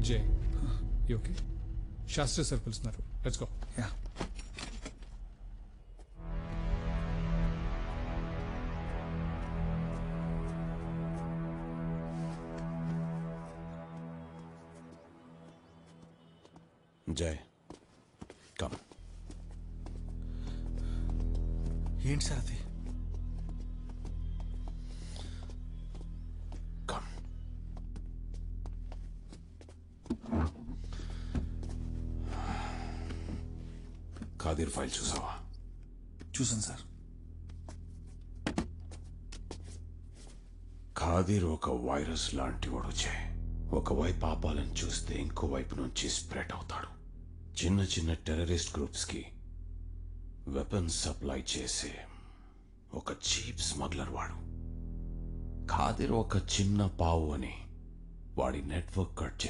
జై okay Sastry sir పిలుస్తున్నారు let's go. Yeah జై కమ్. ఏంటి సార్ అది? కమ్. ఖాదీర్ ఫైల్ చూసావా? చూసాను సార్. ఖాదీర్ ఒక వైరస్ లాంటి వాడు జై. ఒకవైపు పాపాలను చూస్తే ఇంకో వైపు నుంచి స్ప్రెడ్ అవుతాడు. చిన్న చిన్న టెర్రరిస్ట్ గ్రూప్స్ కి వెపన్స్ సప్లై చేసే ఒక చీప్ స్మగ్లర్ వాడు. ఖాదీర్ ఒక చిన్న పావు అని వాడి నెట్వర్క్ కట్